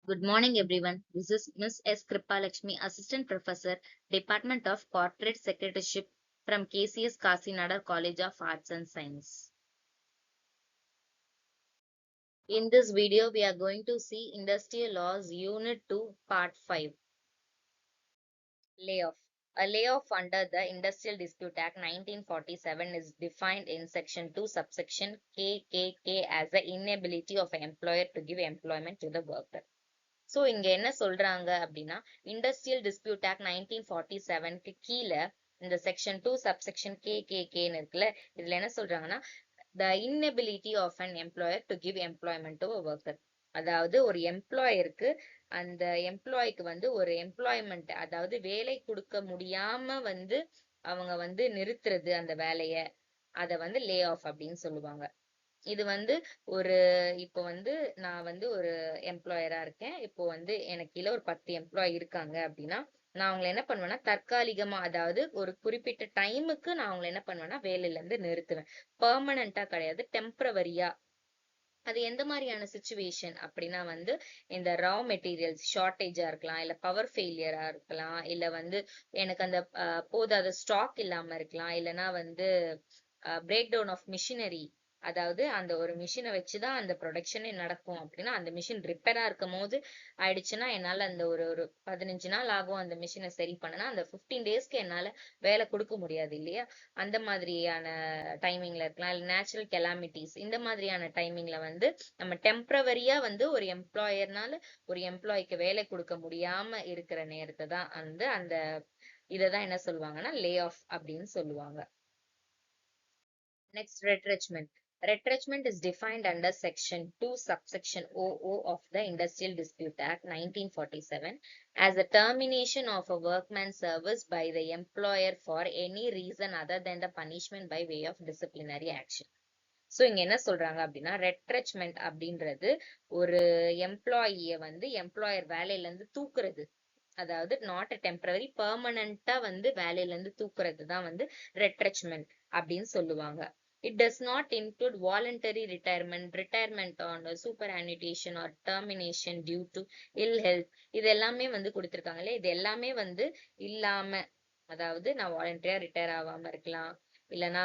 Good morning, everyone. This is Ms. S. Kripalakshmi, Assistant Professor, Department of Corporate Secretaryship from KCS Kasinadar College of Arts and Science. In this video, we are going to see Industrial Laws Unit 2, Part 5. Layoff. A layoff under the Industrial Dispute Act 1947 is defined in Section 2, subsection KKK as the inability of an employer to give employment to the worker. So இங்க என்ன சொல்றாங்க அப்படின்னா industrial dispute act 1947க்கு கீழே இந்த section 2 subsection கேன்னு இருக்குல்ல, இதுல என்ன சொல்றாங்கன்னா the inability of an employer to give employment to worker. அதாவது ஒரு எம்ப்ளாயருக்கு அந்த எம்ப்ளாய்க்கு ஒரு எம்ப்ளாய்மெண்ட், அதாவது வேலை கொடுக்க முடியாம அவங்க நிறுத்துறது அந்த வேலைய, அதை லே ஆஃப் அப்படின்னு சொல்லுவாங்க. இது ஒரு இப்போ நான் ஒரு எம்ப்ளாயரா இருக்கேன். இப்போ எனக்கு கீழே ஒரு 10 எம்ப்ளாய் இருக்காங்க அப்படின்னா நான் அவங்களை என்ன பண்ணுவேன்னா தற்காலிகமா, அதாவது ஒரு குறிப்பிட்ட டைமுக்கு நான் அவங்களை என்ன பண்ணுவேன்னா வேலையில இருந்து நிறுத்துவேன். பெர்மனண்டா கிடையாது, டெம்பரவரியா. அது எந்த மாதிரியான சுச்சுவேஷன் அப்படின்னா இந்த ரா மெட்டீரியல்ஸ் ஷார்டேஜா இருக்கலாம், இல்ல பவர் ஃபெயிலியரா இருக்கலாம், இல்ல எனக்கு அந்த போதாத ஸ்டாக் இல்லாம இருக்கலாம், இல்லைன்னா பிரேக் டவுன் ஆஃப் மிஷினரி. அதாவது அந்த ஒரு மிஷினை வச்சுதான் அந்த ப்ரொடக்ஷனே நடக்கும் அப்படின்னா அந்த மிஷின் ரிப்பேரா இருக்கும் போது ஆயிடுச்சுன்னா என்னால அந்த ஒரு 15 நாள் ஆகும் அந்த மிஷினை சரி பண்ணனா, அந்த 15 டேஸ்க்கு என்னால வேலை கொடுக்க முடியாது இல்லையா. அந்த மாதிரியான டைமிங்ல இருக்கலாம், இல்ல நேச்சுரல் கெலாமிட்டிஸ், இந்த மாதிரியான டைமிங்ல நம்ம டெம்பரவரியா ஒரு எம்ப்ளாயர்னால ஒரு எம்ப்ளாய்க்கு வேலை கொடுக்க முடியாம இருக்கிற நேரத்தை தான் அந்த இததான் என்ன சொல்லுவாங்கன்னா லே ஆஃப் அப்படின்னு சொல்லுவாங்க. Next, retrenchment. Retrenchment is defined under Section 2, subsection OO of the Industrial Dispute Act 1947 as the termination of a workman's service by the employer for any reason other than the punishment by way of disciplinary action. So இங்க என்ன சொல்றாங்க அப்படின்னா ரெட்ரெச்மெண்ட் அப்படின்றது ஒரு எம்ப்ளாயிய employer வேலையில இருந்து தூக்குறது. அதாவது நாட் அ டெம்பரரி, பெர்மனண்டா வேலையில இருந்து தூக்குறது தான் ரெட்ரெச்மெண்ட் அப்படின்னு சொல்லுவாங்க. It does not include voluntary retirement, retirement on superannuation or termination due to ill health. இது எல்லாமே கொடுத்திருக்காங்களே, இது எல்லாமே இல்லாம, அதாவது நான் வாலண்டரியா ரிட்டையர் ஆகாம இருக்கலாம், இல்லைன்னா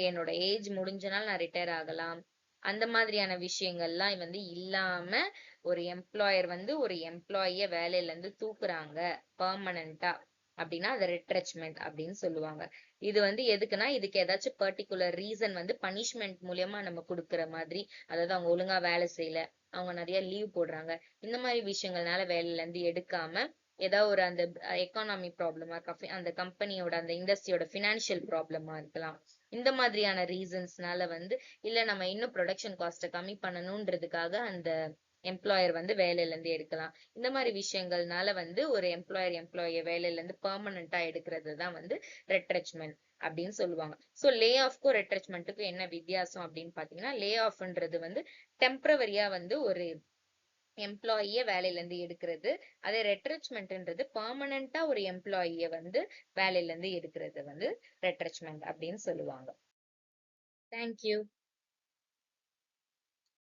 என்னோட ஏஜ் முடிஞ்சனால நான் ரிட்டையர் ஆகலாம். அந்த மாதிரியான விஷயங்கள்லாம் இல்லாம ஒரு எம்ப்ளாயர் ஒரு எம்ப்ளாயிய வேலையில இருந்து தூக்குறாங்க பெர்மனண்டா அப்படின்னா அது ரெட்ரெச்மெண்ட் அப்படின்னு சொல்லுவாங்க. இது எதுக்குன்னா இதுக்கு ஏதாச்சும் பர்டிகுலர் ரீசன் பனிஷ்மெண்ட் மூலியமா நம்ம கொடுக்குற மாதிரி, அதாவது அவங்க ஒழுங்கா வேலை செய்யல, அவங்க நிறைய லீவ் போடுறாங்க, இந்த மாதிரி விஷயங்கள்னால வேலையில இருந்து எடுக்காம ஏதாவது ஒரு அந்த எக்கானமி ப்ராப்ளமா, அந்த கம்பெனியோட அந்த இண்டஸ்ட்ரியோட பினான்சியல் ப்ராப்ளமா இருக்கலாம். இந்த மாதிரியான ரீசன்ஸ்னால இல்ல நம்ம இன்னும் ப்ரொடக்ஷன் காஸ்ட்டை கம்மி பண்ணணும்ன்றதுக்காக அந்த எம்ப்ளாயர் வேலையில இருந்து எடுக்கலாம். இந்த மாதிரி விஷயங்கள்னால ஒரு எம்ப்ளாய வேலையில இருந்து பெர்மனண்டா எடுக்கிறது தான் ரெட்ரெச்மெண்ட் அப்படின்னு சொல்லுவாங்க. ஸோ லே ஆஃப்க்கும் ரெட்ரெச்மெண்ட்டுக்கும் என்ன வித்தியாசம் அப்படின்னு பாத்தீங்கன்னா, லே ஆஃப்ன்றது டெம்பரவரியா ஒரு எம்ப்ளாயிய வேலையில இருந்து எடுக்கிறது. அதே ரெட்ரெச்மெண்ட்ன்றது பெர்மனண்டா ஒரு எம்ப்ளாயிய வேலையில இருந்து எடுக்கிறது ரெட்ரெச்மெண்ட் அப்படின்னு சொல்லுவாங்க. தேங்க்யூ.